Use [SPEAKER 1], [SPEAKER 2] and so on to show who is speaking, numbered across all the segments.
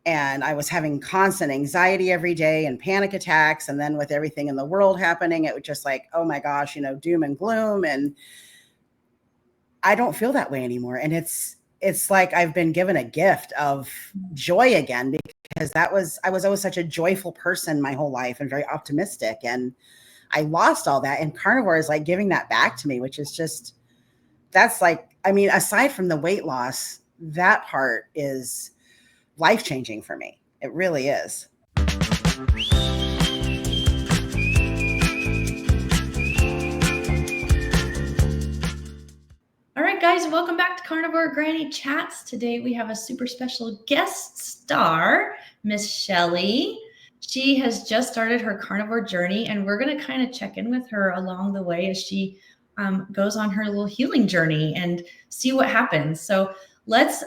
[SPEAKER 1] And I was having constant anxiety every day and panic attacks. And then with everything in the world happening, it was just like, oh my gosh, doom and gloom. And I don't feel that way anymore. And it's like I've been given a gift of joy again, because I was always such a joyful person my whole life and very optimistic. And I lost all that. And carnivore is like giving that back to me, which is just, that's like, I mean, aside from the weight loss, that part is life-changing for me. It really is.
[SPEAKER 2] All right, guys, welcome back to Carnivore Granny Chats. Today we have a super special guest star, Miss Shelly. She has just started her carnivore journey, and we're going to kind of check in with her along the way as she goes on her little healing journey and see what happens. So let's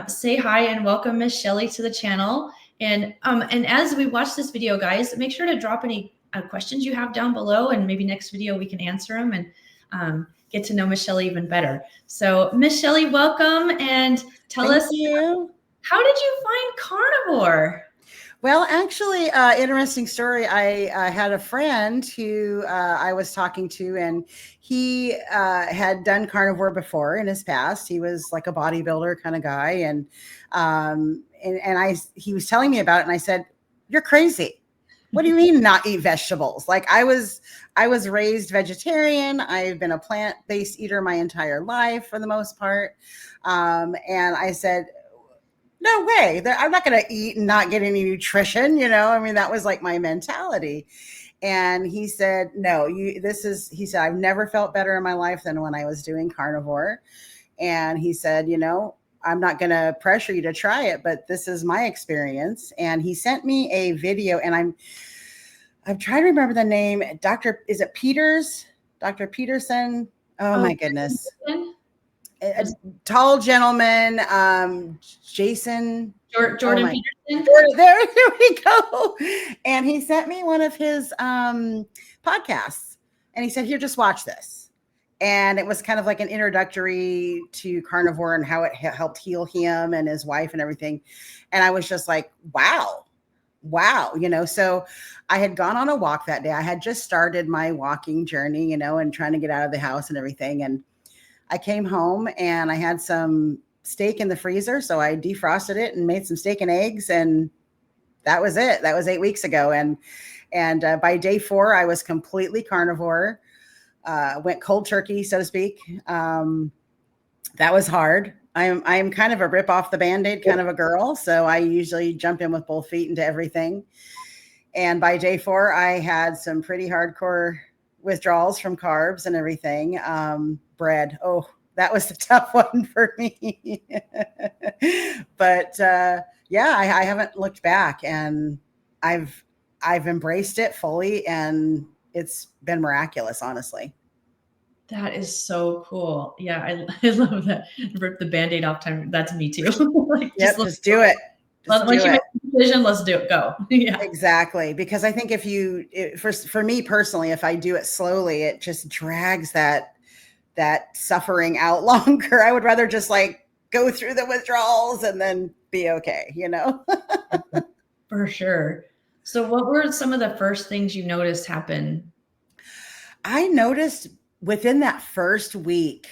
[SPEAKER 2] say hi and welcome Miss Shelly to the channel. And as we watch this video, guys, make sure to drop any questions you have down below, and maybe next video we can answer them and get to know Miss Shelly even better. So Miss Shelly, welcome, and tell us, how did you find carnivore?
[SPEAKER 1] Well, actually, interesting story. I had a friend who I was talking to, and he had done carnivore before in his past. He was like a bodybuilder kind of guy, and he was telling me about it, and I said, "You're crazy. What do you mean not eat vegetables?" Like I was raised vegetarian. I've been a plant-based eater my entire life for the most part, and I said, no way. I'm not going to eat and not get any nutrition. I mean, that was like my mentality. And he said, no, he said, I've never felt better in my life than when I was doing carnivore. And he said, I'm not going to pressure you to try it, but this is my experience. And he sent me a video, and I'm trying to remember the name. Is it Peters? Dr. Peterson? Oh my goodness. A tall gentleman, Jason
[SPEAKER 2] Jordan Peterson.
[SPEAKER 1] There we go. And he sent me one of his podcasts, and he said, "Here, just watch this." And it was kind of like an introductory to carnivore and how it helped heal him and his wife and everything. And I was just like, wow. So I had gone on a walk that day. I had just started my walking journey, and trying to get out of the house and everything. And I came home and I had some steak in the freezer. So I defrosted it and made some steak and eggs. And that was it. That was 8 weeks ago. And by day 4, I was completely carnivore, went cold turkey, so to speak. That was hard. I'm kind of a rip off the Band-Aid kind of a girl. So I usually jump in with both feet into everything. And by day 4, I had some pretty hardcore withdrawals from carbs and everything. Bread. Oh, that was the tough one for me. But yeah, I haven't looked back, and I've embraced it fully, and it's been miraculous, honestly.
[SPEAKER 2] That is so cool. Yeah, I love that. Rip the Band-Aid off time. That's me too.
[SPEAKER 1] Like, just do it.
[SPEAKER 2] Once you make a decision, let's do it. Go. Yeah,
[SPEAKER 1] exactly. Because I think for me personally, if I do it slowly, it just drags that suffering out longer. I would rather just like go through the withdrawals and then be okay,
[SPEAKER 2] For sure. So what were some of the first things you noticed happen?
[SPEAKER 1] I noticed within that first week,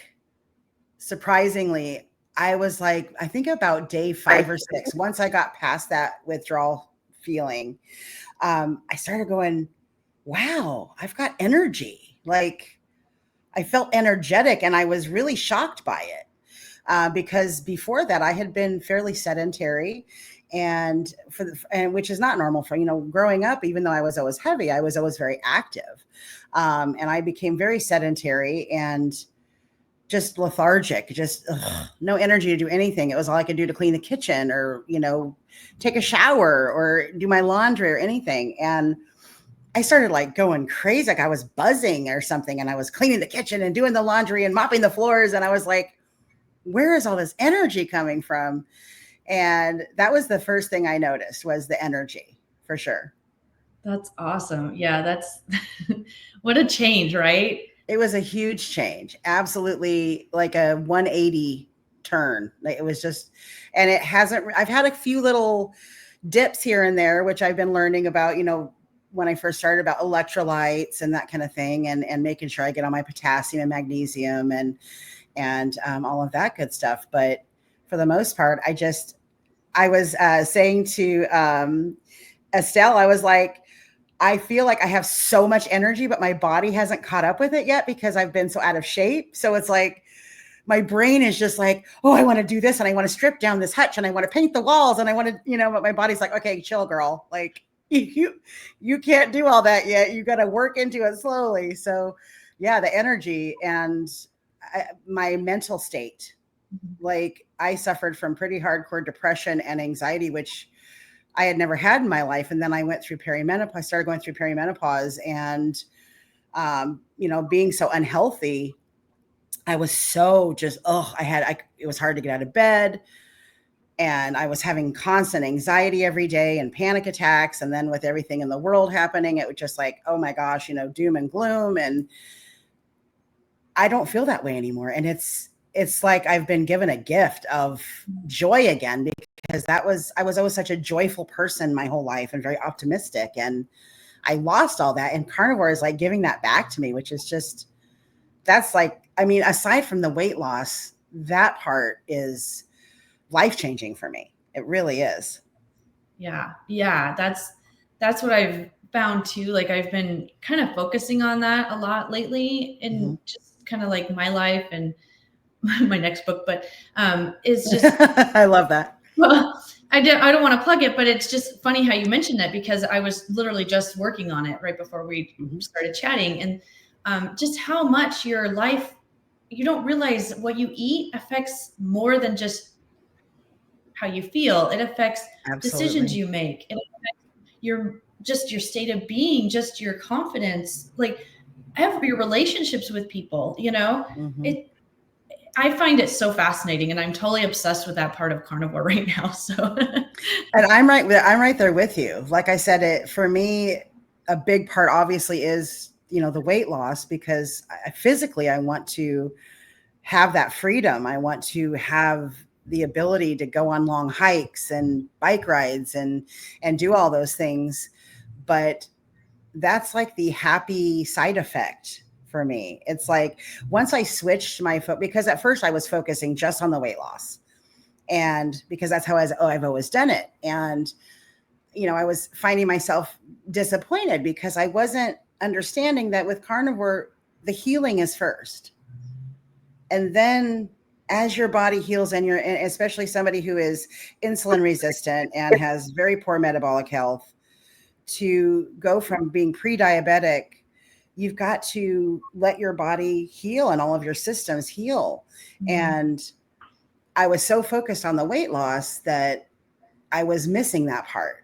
[SPEAKER 1] surprisingly, I was like, I think about day 5 or 6, once I got past that withdrawal feeling, I started going, wow, I've got energy. Like I felt energetic, and I was really shocked by it because before that I had been fairly sedentary, and which is not normal for, growing up. Even though I was always heavy, I was always very active. And I became very sedentary and just lethargic, just no energy to do anything. It was all I could do to clean the kitchen or, take a shower or do my laundry or anything. And I started like going crazy. Like I was buzzing or something, and I was cleaning the kitchen and doing the laundry and mopping the floors. And I was like, where is all this energy coming from? And that was the first thing I noticed, was the energy, for sure.
[SPEAKER 2] That's awesome. Yeah, that's what a change, right?
[SPEAKER 1] It was a huge change. Absolutely, like a 180 turn. Like it was just, and it hasn't, I've had a few little dips here and there, which I've been learning about, when I first started, about electrolytes and that kind of thing, and making sure I get on my potassium and magnesium and all of that good stuff. But for the most part, I was saying to Estelle, I was like, I feel like I have so much energy, but my body hasn't caught up with it yet because I've been so out of shape. So it's like, my brain is just like, oh, I want to do this, and I want to strip down this hutch, and I want to paint the walls, and I want to, but my body's like, okay, chill, girl. Like you can't do all that yet. You got to work into it slowly. So yeah, the energy and my mental state, like I suffered from pretty hardcore depression and anxiety, which I had never had in my life. And then I went through perimenopause. I started going through perimenopause, and, being so unhealthy, I was so just, it was hard to get out of bed, and I was having constant anxiety every day and panic attacks. And then with everything in the world happening, it was just like, oh my gosh, doom and gloom. And I don't feel that way anymore. And it's like I've been given a gift of joy again, because I was always such a joyful person my whole life and very optimistic. And I lost all that. And carnivore is like giving that back to me, which is just, that's like, aside from the weight loss, that part is life-changing for me. It really is.
[SPEAKER 2] Yeah. Yeah. That's what I've found too. Like I've been kind of focusing on that a lot lately in just kind of like my life and my next book, but it's just,
[SPEAKER 1] I love that.
[SPEAKER 2] Well, I don't want to plug it, but it's just funny how you mentioned that, because I was literally just working on it right before we started chatting, and just how much your life, you don't realize what you eat affects more than just how you feel. It affects decisions you make. It affects your state of being, just your confidence, like your relationships with people, I find it so fascinating, and I'm totally obsessed with that part of carnivore right now. So,
[SPEAKER 1] and I'm right there with you. Like I said, for me, a big part obviously is, the weight loss, because physically I want to have that freedom. I want to have the ability to go on long hikes and bike rides and do all those things. But that's like the happy side effect for me. It's like once I switched because at first I was focusing just on the weight loss, and because that's how I've always done it. And, I was finding myself disappointed because I wasn't understanding that with carnivore, the healing is first. And then as your body heals, and especially somebody who is insulin resistant and has very poor metabolic health, to go from being pre-diabetic, you've got to let your body heal and all of your systems heal. And I was so focused on the weight loss that I was missing that part.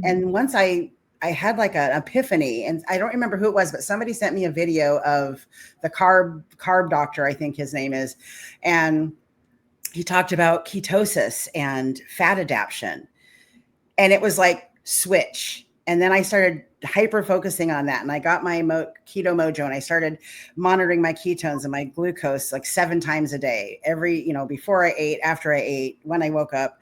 [SPEAKER 1] And once I had like an epiphany, and I don't remember who it was, but somebody sent me a video of the carb doctor, I think his name is, and he talked about ketosis and fat adaptation. And it was like switch. And then I started hyper focusing on that. And I got my keto mojo, and I started monitoring my ketones and my glucose like 7 times a day, before I ate, after I ate, when I woke up.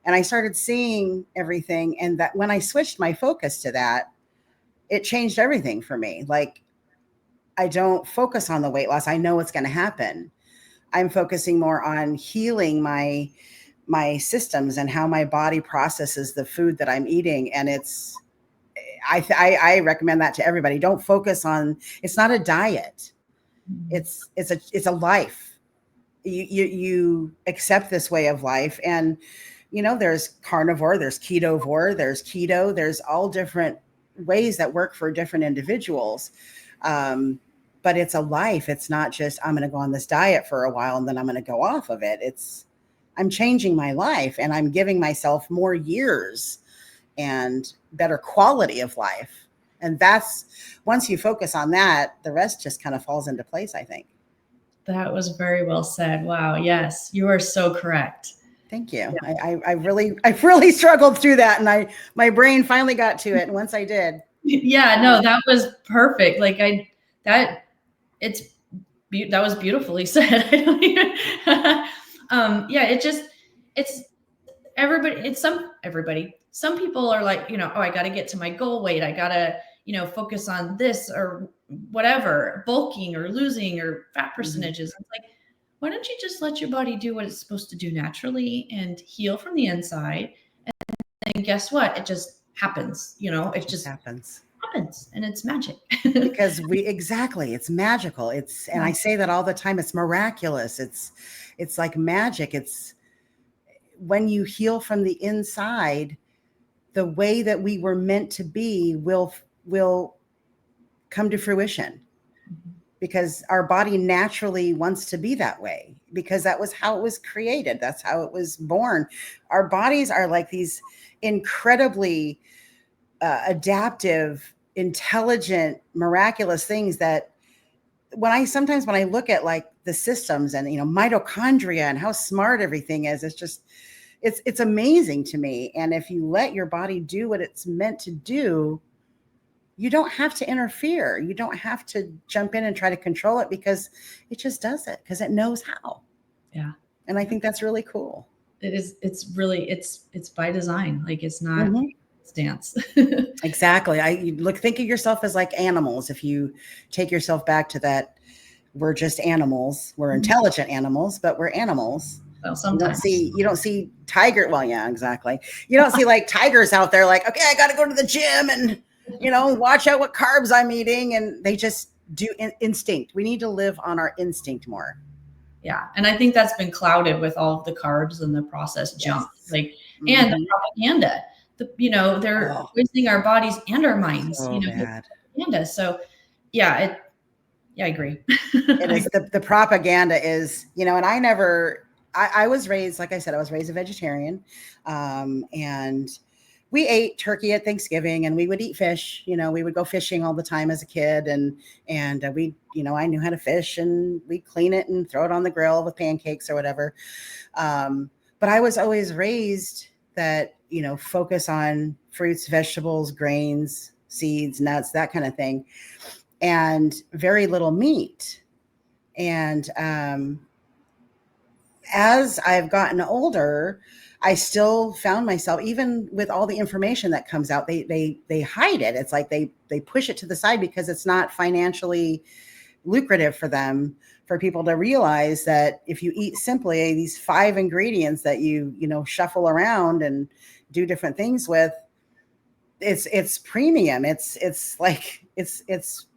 [SPEAKER 1] And I started seeing everything. And that when I switched my focus to that, it changed everything for me. Like, I don't focus on the weight loss. I know what's going to happen. I'm focusing more on healing my systems and how my body processes the food that I'm eating. And I recommend that to everybody. Don't focus on, it's not a diet. It's a life. You accept this way of life. And, there's carnivore, there's ketovore, there's keto, there's all different ways that work for different individuals. But it's a life. It's not just, I'm going to go on this diet for a while and then I'm going to go off of it. I'm changing my life, and I'm giving myself more years and better quality of life. And that's, once you focus on that, the rest just kind of falls into place, I think.
[SPEAKER 2] That was very well said. Wow. Yes, you are so correct.
[SPEAKER 1] Thank you. Yeah. I really struggled through that, and my brain finally got to it. And once I did.
[SPEAKER 2] Yeah, no, that was perfect. Like that was beautifully said. Yeah, it's everybody, some people are like, oh, I got to get to my goal weight, I gotta focus on this or whatever, bulking or losing or fat percentages. It's like, why don't you just let your body do what it's supposed to do naturally and heal from the inside? And guess what, it just happens. It just happens, and it's magic.
[SPEAKER 1] Because it's magical. And I say that all the time, it's miraculous. It's like magic. It's when you heal from the inside, the way that we were meant to be will come to fruition, because our body naturally wants to be that way, because that was how it was created. That's how it was born. Our bodies are like these incredibly adaptive, intelligent, miraculous things that when I look at like the systems and mitochondria and how smart everything is, it's amazing to me. And if you let your body do what it's meant to do, you don't have to interfere. You don't have to jump in and try to control it, because it just does it because it knows how.
[SPEAKER 2] Yeah.
[SPEAKER 1] And I think that's really cool.
[SPEAKER 2] It is. It's really, it's by design. Like, it's not dance.
[SPEAKER 1] Exactly. Think of yourself as like animals. If you take yourself back to that, we're just animals. We're intelligent animals, but we're animals.
[SPEAKER 2] Well, sometimes
[SPEAKER 1] you don't see tiger. Well, yeah, exactly. You don't see like tigers out there like, okay, I got to go to the gym and, watch out what carbs I'm eating. And they just do instinct. We need to live on our instinct more.
[SPEAKER 2] Yeah. And I think that's been clouded with all of the carbs and the processed junk, and the propaganda. They're poisoning our bodies and our minds.
[SPEAKER 1] So bad.
[SPEAKER 2] Propaganda. So yeah, I agree.
[SPEAKER 1] It is the propaganda is, and I was raised, like I said, I was raised a vegetarian. And we ate turkey at Thanksgiving, and we would eat fish. We would go fishing all the time as a kid, and we, I knew how to fish, and we'd clean it and throw it on the grill with pancakes or whatever. But I was always raised that, focus on fruits, vegetables, grains, seeds, nuts, that kind of thing, and very little meat. And as I've gotten older, I still found myself, even with all the information that comes out, they hide it. It's like they push it to the side because it's not financially lucrative for them, for people to realize that if you eat simply these 5 ingredients that you shuffle around and do different things with, it's premium. It's like it's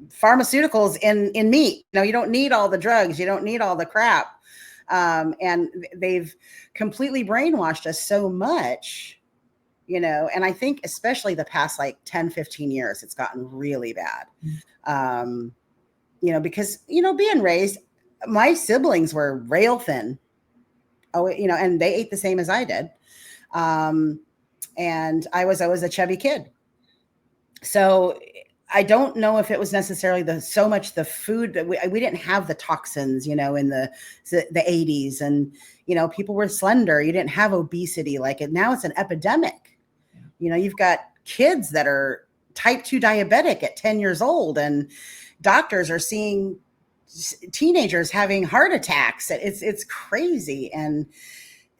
[SPEAKER 1] pharmaceuticals in meat. You don't need all the drugs. You don't need all the crap. And they've completely brainwashed us so much, and I think especially the past like 10, 15 years, it's gotten really bad. Because, being raised, my siblings were rail thin. And they ate the same as I did. And I was always a chubby kid. So I don't know if it was necessarily so much the food that we didn't have the toxins, in the 80s, and, people were slender. You didn't have obesity like it. Now it's an epidemic. You've got kids that are type 2 diabetic at 10 years old, and doctors are seeing teenagers having heart attacks. It's crazy. And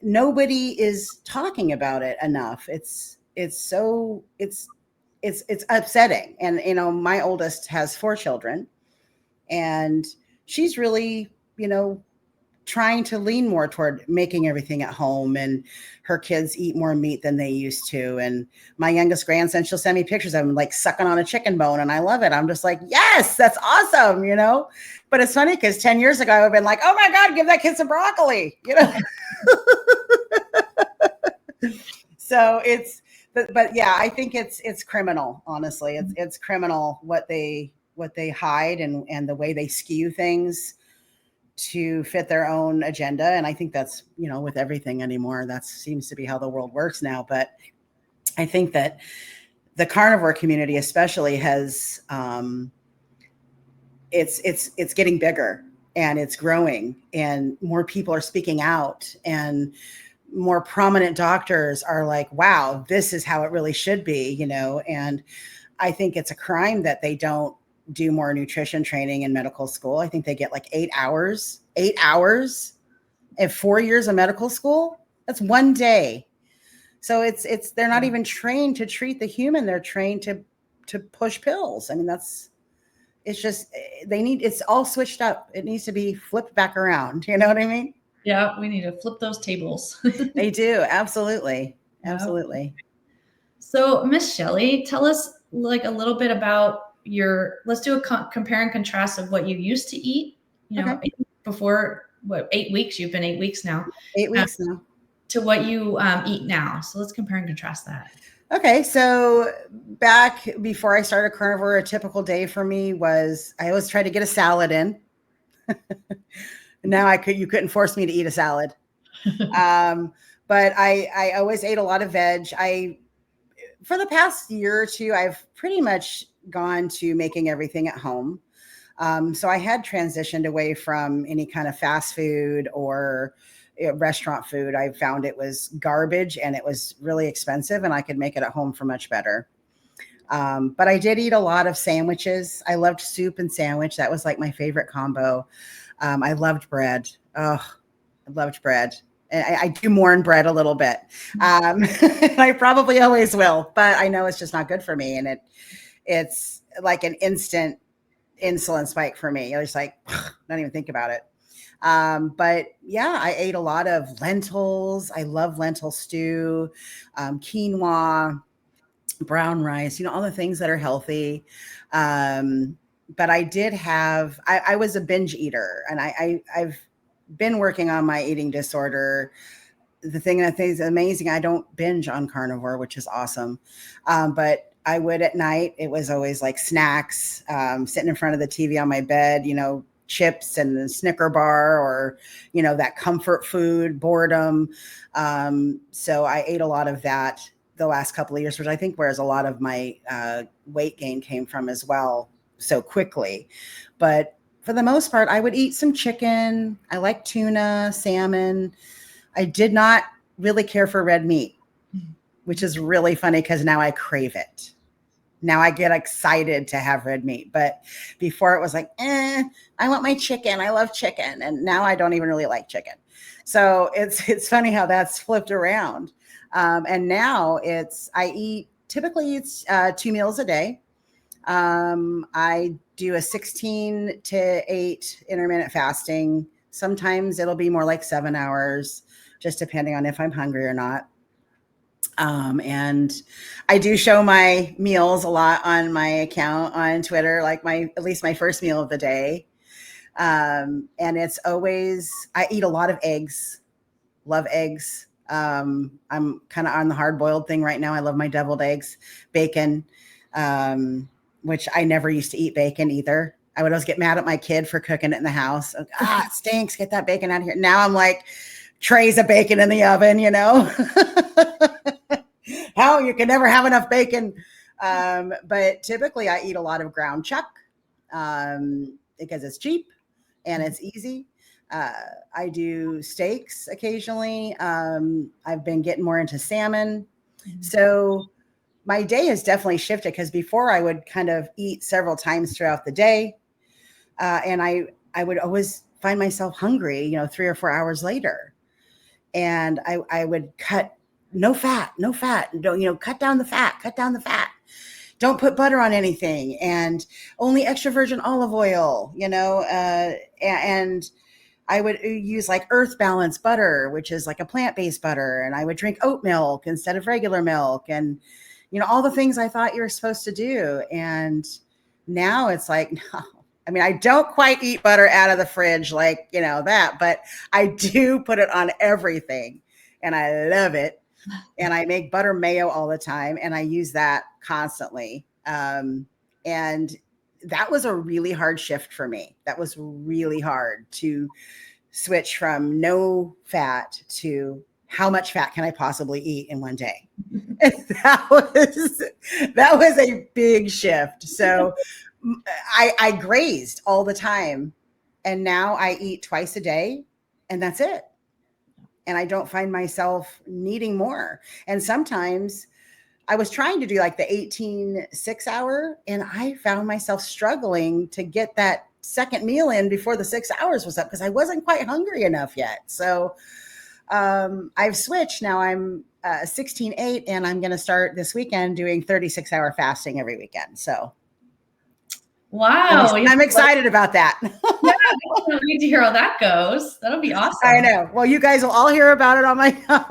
[SPEAKER 1] nobody is talking about it enough. It's upsetting. And, my oldest has 4 children, and she's really, trying to lean more toward making everything at home, and her kids eat more meat than they used to. And my youngest grandson, she'll send me pictures of him like sucking on a chicken bone, and I love it. I'm just like, yes, that's awesome. But it's funny because 10 years ago, I would have been like, oh my God, give that kid some broccoli, So but yeah, I think it's criminal. Honestly, it's criminal what they hide and the way they skew things to fit their own agenda. And I think that's, with everything anymore, that seems to be how the world works now. But I think that the carnivore community especially has, it's getting bigger, and it's growing, and more people are speaking out, and more prominent doctors are like, wow, this is how it really should be, and I think it's a crime that they don't do more nutrition training in medical school. I think they get like 8 hours and 4 years of medical school. That's one day. So they're not even trained to treat the human. They're trained to push pills. I mean, it's just, it's all switched up. It needs to be flipped back around. You know what I mean?
[SPEAKER 2] Yeah, we need to flip those tables.
[SPEAKER 1] They do. Absolutely.
[SPEAKER 2] Yeah.
[SPEAKER 1] Absolutely.
[SPEAKER 2] So, Miss Shelly, tell us like a little bit about let's do a compare and contrast of what you used to eat,
[SPEAKER 1] Okay.
[SPEAKER 2] before, 8 weeks, you've been 8 weeks now.
[SPEAKER 1] 8 weeks now.
[SPEAKER 2] To what you eat now. So let's compare and contrast that.
[SPEAKER 1] Okay, so back before I started carnivore, a typical day for me was I always tried to get a salad in. Now you couldn't force me to eat a salad. But I always ate a lot of veg. For the past year or two, I've pretty much gone to making everything at home. So I had transitioned away from any kind of fast food or restaurant food. I found it was garbage and it was really expensive, and I could make it at home for much better. But I did eat a lot of sandwiches. I loved soup and sandwich. That was like my favorite combo. I loved bread. Oh, I loved bread. I do mourn bread a little bit. I probably always will, but I know it's just not good for me. And it's like an instant insulin spike for me. I was like, don't even think about it. But yeah, I ate a lot of lentils. I love lentil stew, quinoa, brown rice, all the things that are healthy. But I was a binge eater, and I've been working on my eating disorder. The thing that I think is amazing, I don't binge on carnivore, which is awesome. But I would at night, it was always like snacks, sitting in front of the TV on my bed, chips and the Snicker bar, or, that comfort food, boredom. So I ate a lot of that the last couple of years, which I think whereas a lot of my weight gain came from as well so quickly. But for the most part, I would eat some chicken. I like tuna, salmon. I did not really care for red meat, which is really funny because now I crave it. Now I get excited to have red meat. But before it was like, I want my chicken. I love chicken. And now I don't even really like chicken. So it's funny how that's flipped around. And now typically it's 2 meals a day. I do a 16 to 8 intermittent fasting. Sometimes it'll be more like 7 hours, just depending on if I'm hungry or not. And I do show my meals a lot on my account on Twitter, like at least my first meal of the day. And it's always, I eat a lot of eggs, love eggs. I'm kind of on the hard boiled thing right now. I love my deviled eggs, bacon, which I never used to eat bacon either. I would always get mad at my kid for cooking it in the house. It stinks. Get that bacon out of here. Now I'm like, trays of bacon in the oven, How you can never have enough bacon. But typically I eat a lot of ground chuck because it's cheap and it's easy. I do steaks occasionally. I've been getting more into salmon. So my day has definitely shifted, because before I would kind of eat several times throughout the day. And I would always find myself hungry, 3 or 4 hours later. And I would cut no fat. Don't, cut down the fat. Don't put butter on anything, and only extra virgin olive oil, and I would use like Earth Balance butter, which is like a plant-based butter. And I would drink oat milk instead of regular milk, and, all the things I thought you were supposed to do. And now it's like, no. I mean, I don't quite eat butter out of the fridge like, that, but I do put it on everything, and I love it. And I make butter mayo all the time, and I use that constantly. And that was a really hard shift for me. That was really hard to switch from no fat to how much fat can I possibly eat in one day. that was a big shift. So I grazed all the time, and now I eat twice a day, and that's it. And I don't find myself needing more. And sometimes I was trying to do like the 18 6 hour, and I found myself struggling to get that second meal in before the 6 hours was up because I wasn't quite hungry enough yet. So I've switched. Now I'm 16/8, and I'm going to start this weekend doing 36-hour fasting every weekend. So
[SPEAKER 2] wow.
[SPEAKER 1] I'm excited about that.
[SPEAKER 2] Yeah, I can't wait to hear how that goes. That'll be awesome.
[SPEAKER 1] I know. Well, you guys will all hear about it on my account.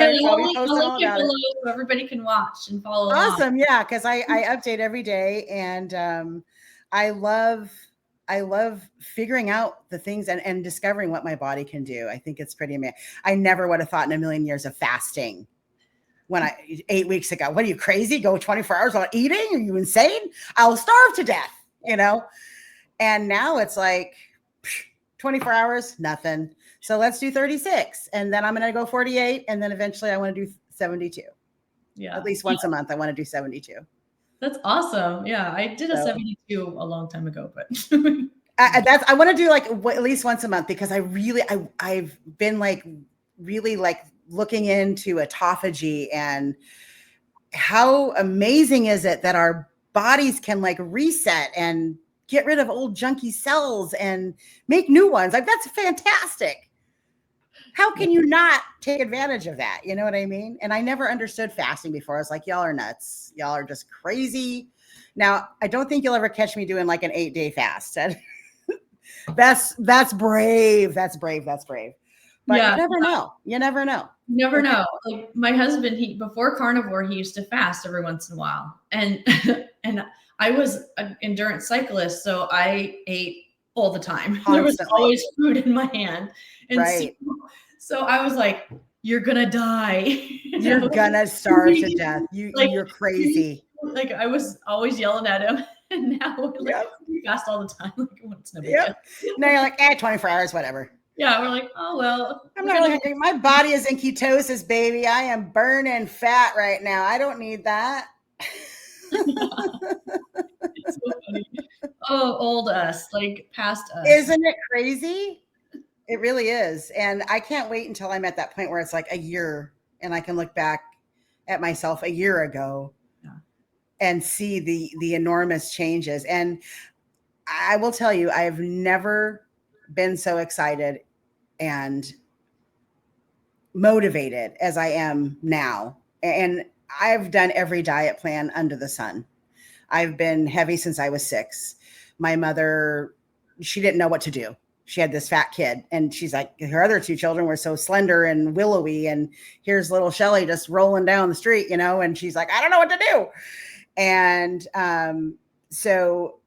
[SPEAKER 2] Yeah,
[SPEAKER 1] I'll be posting all
[SPEAKER 2] link it
[SPEAKER 1] about it.
[SPEAKER 2] below so everybody can watch and follow along.
[SPEAKER 1] Awesome. Yeah, because I update every day, and I love figuring out the things and discovering what my body can do. I think it's pretty amazing. I never would have thought in a million years of fasting when 8 weeks ago. What are you, crazy? Go 24 hours without eating? Are you insane? I'll starve to death, you know? And now it's like 24 hours, nothing. So let's do 36. And then I'm going to go 48. And then eventually I want to do 72. Yeah. At least once a month, I want to do 72.
[SPEAKER 2] That's awesome. Yeah. I did a 72 a long time ago, but
[SPEAKER 1] I want to do like at least once a month because I've been like really like looking into autophagy and how amazing is it that our bodies can like reset and get rid of old junky cells and make new ones. Like that's fantastic. How can you not take advantage of that? You know what I mean? And I never understood fasting before. I was like, y'all are nuts. Y'all are just crazy. Now, I don't think you'll ever catch me doing like an 8-day fast. That's brave. That's brave. But yeah, you never know. You never know.
[SPEAKER 2] You never know. Like my husband, before carnivore, he used to fast every once in a while. And I was an endurance cyclist, so I ate all the time. Constantly. There was always food in my hand. And
[SPEAKER 1] right.
[SPEAKER 2] So I was like, you're gonna die.
[SPEAKER 1] You're gonna starve to death. You're crazy.
[SPEAKER 2] Like I was always yelling at him. And now we fast all the time. Like it's no big deal.
[SPEAKER 1] Now you're like, 24 hours, whatever.
[SPEAKER 2] Yeah, we're like, oh well.
[SPEAKER 1] I'm not really hungry. My body is in ketosis, baby. I am burning fat right now. I don't need that.
[SPEAKER 2] It's so funny. Oh, old us, like past us.
[SPEAKER 1] Isn't it crazy? It really is. And I can't wait until I'm at that point where it's like a year and I can look back at myself a year ago and see the enormous changes. And I will tell you, I've never been so excited and motivated as I am now. And I've done every diet plan under the sun. I've been heavy since I was 6. My mother, she didn't know what to do. She had this fat kid and she's like, her other 2 children were so slender and willowy. And here's little Shelly just rolling down the street, you know, and she's like, I don't know what to do. And so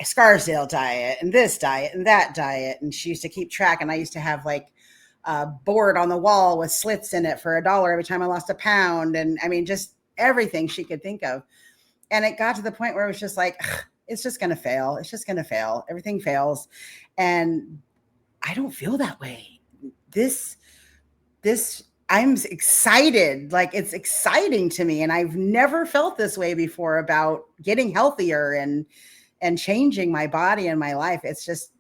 [SPEAKER 1] Scarsdale diet and this diet and that diet. And she used to keep track. And I used to have like a board on the wall with slits in it for $1 every time I lost a pound. And I mean, just everything she could think of. And it got to the point where it was just like, it's just going to fail. It's just going to fail. Everything fails. And I don't feel that way. I'm excited. Like it's exciting to me. And I've never felt this way before about getting healthier and changing my body and my life. It's just,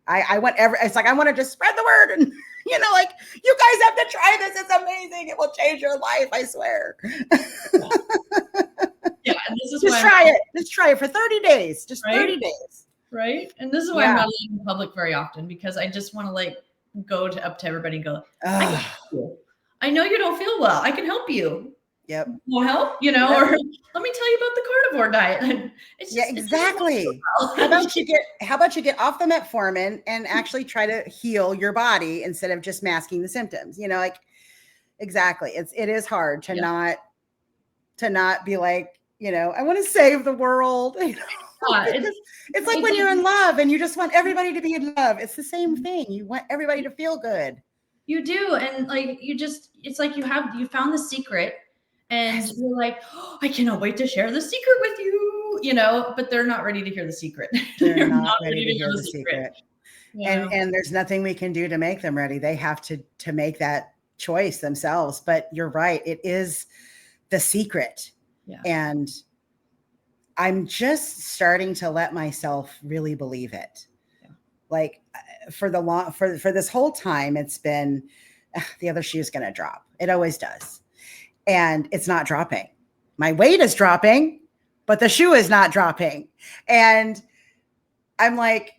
[SPEAKER 1] it's like, I want to just spread the word and, you know, like you guys have to try this. It's amazing. It will change your life. I swear.
[SPEAKER 2] Yeah. And this is
[SPEAKER 1] just try it. Just try it for 30 days. Just 30 days.
[SPEAKER 2] Right. And this is why I'm not in public very often, because I just want to like go up to everybody and go, I know you don't feel well. I can help you.
[SPEAKER 1] Yep.
[SPEAKER 2] Will help, you know, or let me tell you about the carnivore diet. It's just,
[SPEAKER 1] exactly. How about you get off the metformin and actually try to heal your body instead of just masking the symptoms, you know, like exactly. It is hard to not be like, you know, I want to save the world. You know? It's like when you're in love and you just want everybody to be in love. It's the same thing. You want everybody to feel good.
[SPEAKER 2] You do. And like, it's like you found the secret and you're like, oh, I cannot wait to share the secret with you, you know, but they're not ready to hear the secret.
[SPEAKER 1] They're not ready to hear the secret. Yeah. And there's nothing we can do to make them ready. They have to make that choice themselves. But you're right. It is the secret. Yeah. And I'm just starting to let myself really believe it. Yeah. Like for this whole time, it's been the other shoe is going to drop. It always does. And it's not dropping. My weight is dropping, but the shoe is not dropping. And I'm like,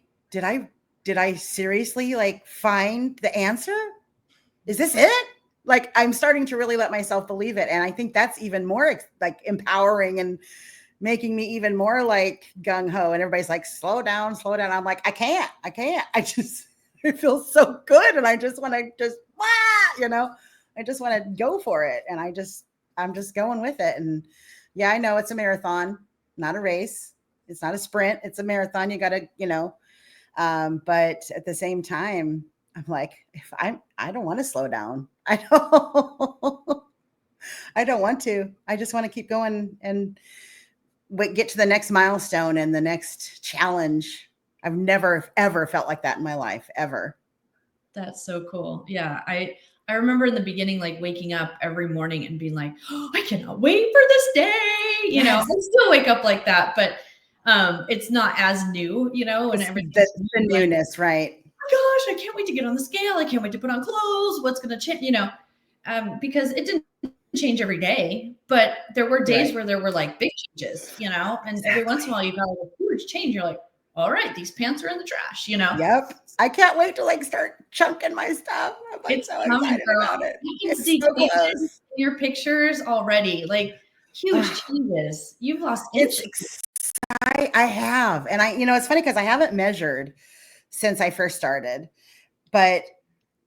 [SPEAKER 1] did I seriously like find the answer? Is this it? Like, I'm starting to really let myself believe it. And I think that's even more like empowering and making me even more like gung ho. And everybody's like, slow down, slow down. I'm like, I can't. It feels so good. And I just want to I just want to go for it. And I'm just going with it. And yeah, I know it's a marathon, not a race. It's not a sprint. It's a marathon. You got to, but at the same time, I'm like, I don't want to slow down. I don't want to. I just want to keep going and get to the next milestone and the next challenge. I've never, ever felt like that in my life, ever.
[SPEAKER 2] That's so cool. Yeah. I remember in the beginning, like waking up every morning and being like, oh, I cannot wait for this day. I still wake up like that, but it's not as new, and everything.
[SPEAKER 1] The newness, right?
[SPEAKER 2] Oh gosh, I can't wait to get on the scale. I can't wait to put on clothes. What's going to change, because it didn't change every day, but there were days where there were like big changes, and every once in a while you got a huge change. You're like, all right, these pants are in the trash,
[SPEAKER 1] Yep. I can't wait to like start chunking my stuff. I'm like so excited about it.
[SPEAKER 2] You can see so in your pictures already, like huge changes. You've lost inches.
[SPEAKER 1] I have. And it's funny because I haven't measured since I first started, but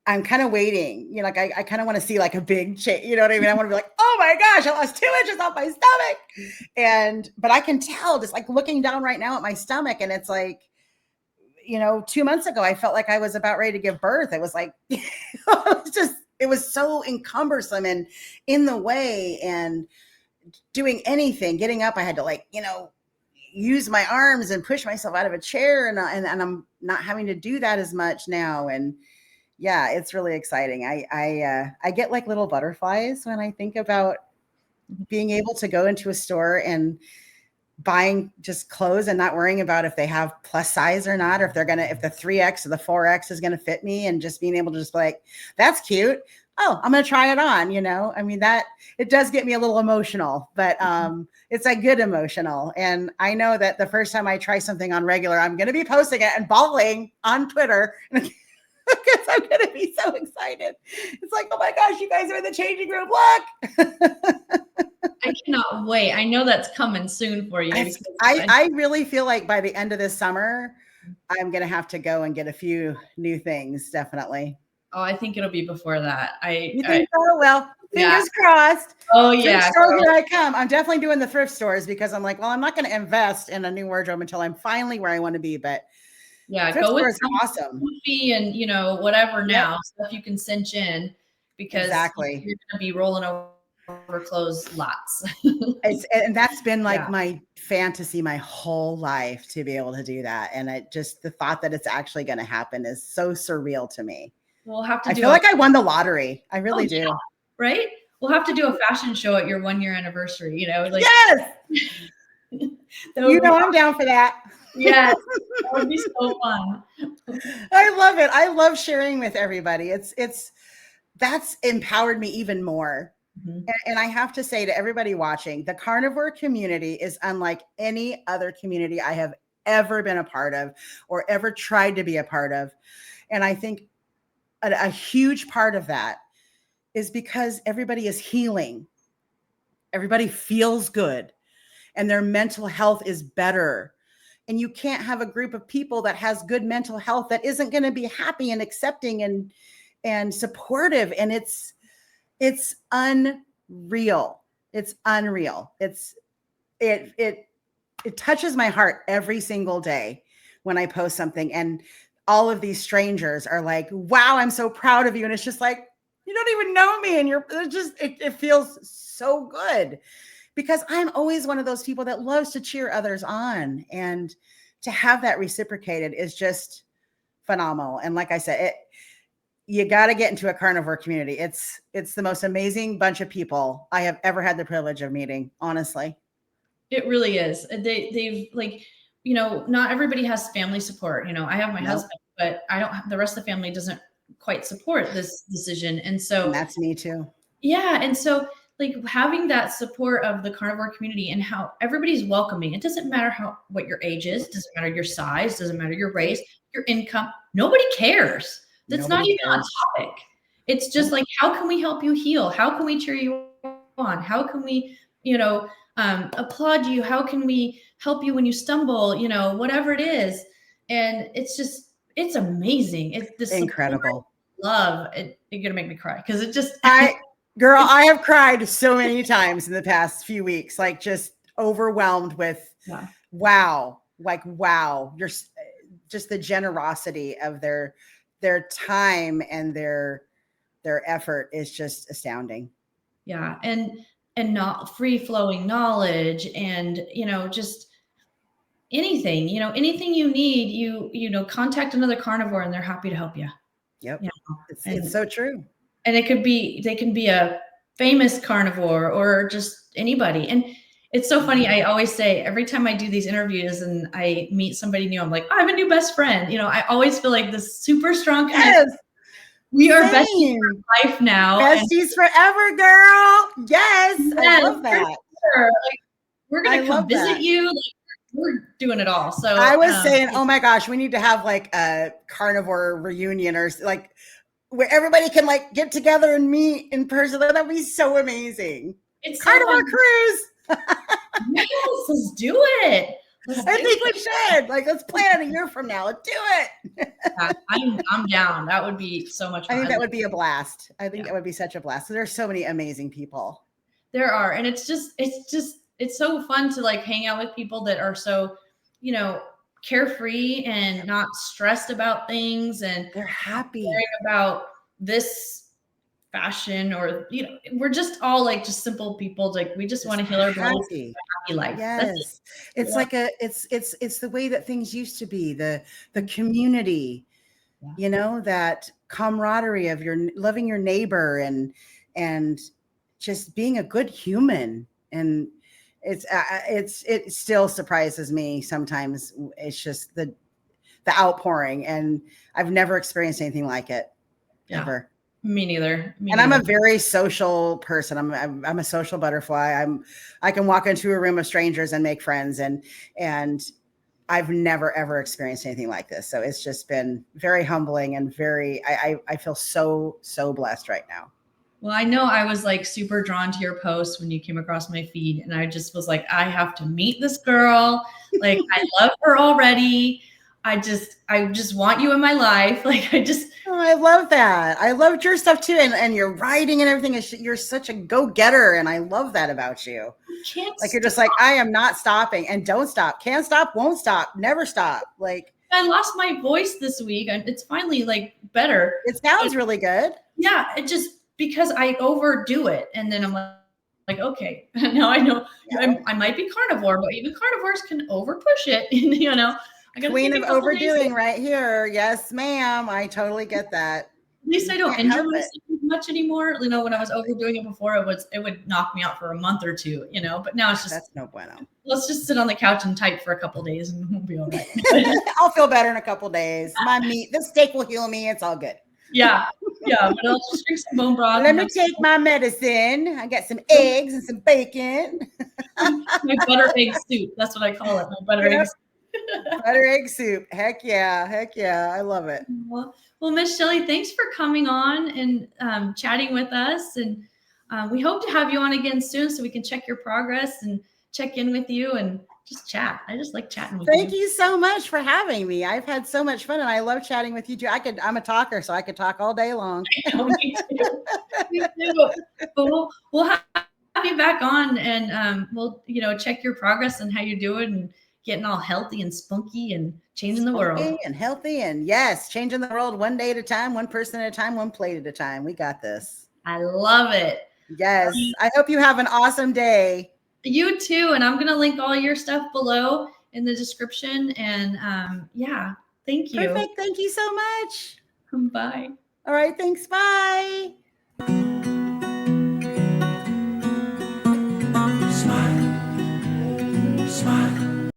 [SPEAKER 1] I'm kind of waiting, like I kind of want to see like a big change. You know what I mean? I want to be like, oh my gosh, I lost 2 inches off my stomach. But I can tell just like looking down right now at my stomach. And it's like, 2 months ago, I felt like I was about ready to give birth. It was like, it was so cumbersome and in the way, and doing anything, getting up, I had to like, use my arms and push myself out of a chair. And I'm not having to do that as much now. And yeah, it's really exciting. I get like little butterflies when I think about being able to go into a store and buying just clothes and not worrying about if they have plus size or not, or if the 3X or the 4X is going to fit me, and just being able to just be like, that's cute. Oh, I'm going to try it on. I mean, that it does get me a little emotional, but it's a good emotional. And I know that the first time I try something on regular, I'm going to be posting it and bawling on Twitter because I'm going to be so excited. It's like, oh my gosh, you guys are in the changing room. Look.
[SPEAKER 2] I cannot wait. I know that's coming soon for you.
[SPEAKER 1] I really feel like by the end of this summer, I'm going to have to go and get a few new things. Definitely.
[SPEAKER 2] Oh, I think it'll be before that.
[SPEAKER 1] You think so? Well, fingers crossed.
[SPEAKER 2] Oh yeah.
[SPEAKER 1] Thrift store, here I come. I'm definitely doing the thrift stores because I'm like, well, I'm not going to invest in a new wardrobe until I'm finally where I want to be. But
[SPEAKER 2] yeah,
[SPEAKER 1] thrift
[SPEAKER 2] go with
[SPEAKER 1] awesome.
[SPEAKER 2] And whatever now, stuff you can cinch in, because
[SPEAKER 1] exactly
[SPEAKER 2] you're going to be rolling over clothes lots.
[SPEAKER 1] And that's been like my fantasy my whole life, to be able to do that. And the thought that it's actually going to happen is so surreal to me.
[SPEAKER 2] We'll have to
[SPEAKER 1] I feel like I won the lottery. I really do.
[SPEAKER 2] Yeah, right? We'll have to do a fashion show at your 1 year anniversary, like
[SPEAKER 1] yes. I'm down for that.
[SPEAKER 2] Yes. That would be so fun.
[SPEAKER 1] I love it. I love sharing with everybody. That's empowered me even more. Mm-hmm. And I have to say to everybody watching, the carnivore community is unlike any other community I have ever been a part of or ever tried to be a part of. And I think a huge part of that is because everybody is healing. Everybody feels good and their mental health is better. And you can't have a group of people that has good mental health that isn't going to be happy and accepting and supportive. And it's unreal. It's unreal. It touches my heart every single day when I post something, and all of these strangers are like, wow, I'm so proud of you. And it's just like, you don't even know me. And it feels so good, because I'm always one of those people that loves to cheer others on, and to have that reciprocated is just phenomenal. And like I said, you got to get into a carnivore community. It's the most amazing bunch of people I have ever had the privilege of meeting. Honestly.
[SPEAKER 2] It really is. They've like, not everybody has family support. I have my husband, but I don't have, the rest of the family doesn't quite support this decision. And so
[SPEAKER 1] that's me too.
[SPEAKER 2] Yeah. And so like having that support of the carnivore community and how everybody's welcoming. It doesn't matter what your age is, doesn't matter your size, doesn't matter your race, your income. Nobody cares. That's not
[SPEAKER 1] Nobody
[SPEAKER 2] even
[SPEAKER 1] cares.
[SPEAKER 2] a topic. It's just like, how can we help you heal? How can we cheer you on? How can we, applaud you? How can we help you when you stumble? Whatever it is. And it's amazing. It's this
[SPEAKER 1] Incredible.
[SPEAKER 2] Love. It's gonna make me cry because it just.
[SPEAKER 1] Girl, I have cried so many times in the past few weeks, like just overwhelmed with wow, you're just the generosity of their time and their effort is just astounding.
[SPEAKER 2] Yeah. And not free flowing knowledge and, just anything, anything you need, contact another carnivore and they're happy to help you.
[SPEAKER 1] Yep. It's so true.
[SPEAKER 2] And they can be a famous carnivore or just anybody. And it's so funny. I always say every time I do these interviews and I meet somebody new, I'm like, I have a new best friend. I always feel like this super strong connection.
[SPEAKER 1] Yes.
[SPEAKER 2] We are besties for life now.
[SPEAKER 1] Besties forever, girl. Yes. I love that.
[SPEAKER 2] Sure. Like, we're going to come visit you. Like, we're doing it all. So
[SPEAKER 1] I was saying, oh my gosh, we need to have like a carnivore reunion or like where everybody can like get together and meet in person. That'd be so amazing. It's Carnivore Cruise.
[SPEAKER 2] Yes, let's do it.
[SPEAKER 1] I think we should. Like, let's plan a year from now. Let's do it.
[SPEAKER 2] Yeah, I'm down. That would be so much fun.
[SPEAKER 1] I think that would be a blast. I think that would be such a blast. There's so many amazing people.
[SPEAKER 2] There are, and it's so fun to like hang out with people that are so, carefree and not stressed about things, and
[SPEAKER 1] they're happy
[SPEAKER 2] about this fashion or we're just all like just simple people. Like we just want to heal our bodies, happy life.
[SPEAKER 1] Yes, it's like it's the way that things used to be. The community, that camaraderie of loving your neighbor and just being a good human. And it still surprises me sometimes. It's just the outpouring, and I've never experienced anything like it ever.
[SPEAKER 2] Me neither.
[SPEAKER 1] I'm a very social person. I'm a social butterfly. I can walk into a room of strangers and make friends, and I've never ever experienced anything like this. So it's just been very humbling and I feel so blessed right now.
[SPEAKER 2] Well, I know I was like super drawn to your post when you came across my feed, and I just was like, I have to meet this girl. Like, I love her already. I just want you in my life. Like,
[SPEAKER 1] I love that. I loved your stuff too. And your writing and everything you're such a go-getter. And I love that about you. You're just like, I am not stopping and don't stop. Can't stop, won't stop, never stop. Like,
[SPEAKER 2] I lost my voice this week and it's finally like better.
[SPEAKER 1] It sounds really good.
[SPEAKER 2] Yeah. It just, because I overdo it. And then I'm like, okay, now I know I might be carnivore, but even carnivores can over push it.
[SPEAKER 1] Queen of overdoing right here. Yes, ma'am. I totally get that.
[SPEAKER 2] At least I don't injure myself much anymore. When I was overdoing it before, it would knock me out for a month or two, but now it's just,
[SPEAKER 1] that's no bueno.
[SPEAKER 2] Let's just sit on the couch and type for a couple of days and we'll be all right.
[SPEAKER 1] I'll feel better in a couple of days. The steak will heal me. It's all good.
[SPEAKER 2] Yeah. But I'll just drink some bone broth.
[SPEAKER 1] Let me take my medicine. I got some eggs and some bacon.
[SPEAKER 2] My butter egg soup. That's what I call it. My butter egg soup.
[SPEAKER 1] Butter egg soup. Heck yeah. I love it.
[SPEAKER 2] Well, Miss Shelly, thanks for coming on and chatting with us. And we hope to have you on again soon so we can check your progress and check in with you and just chat. I just like chatting with you.
[SPEAKER 1] Thank you so much for having me. I've had so much fun and I love chatting with you too. I'm a talker, so I could talk all day long.
[SPEAKER 2] Me too. But we'll have you back on and we'll, check your progress and how you're doing and getting all healthy and spunky and changing the world.
[SPEAKER 1] And healthy and yes, changing the world one day at a time, one person at a time, one plate at a time. We got this.
[SPEAKER 2] I love it.
[SPEAKER 1] Yes. I hope you have an awesome day.
[SPEAKER 2] You too. And I'm going to link all your stuff below in the description. And thank you.
[SPEAKER 1] Perfect. Thank you so much.
[SPEAKER 2] Bye.
[SPEAKER 1] All right. Thanks. Bye.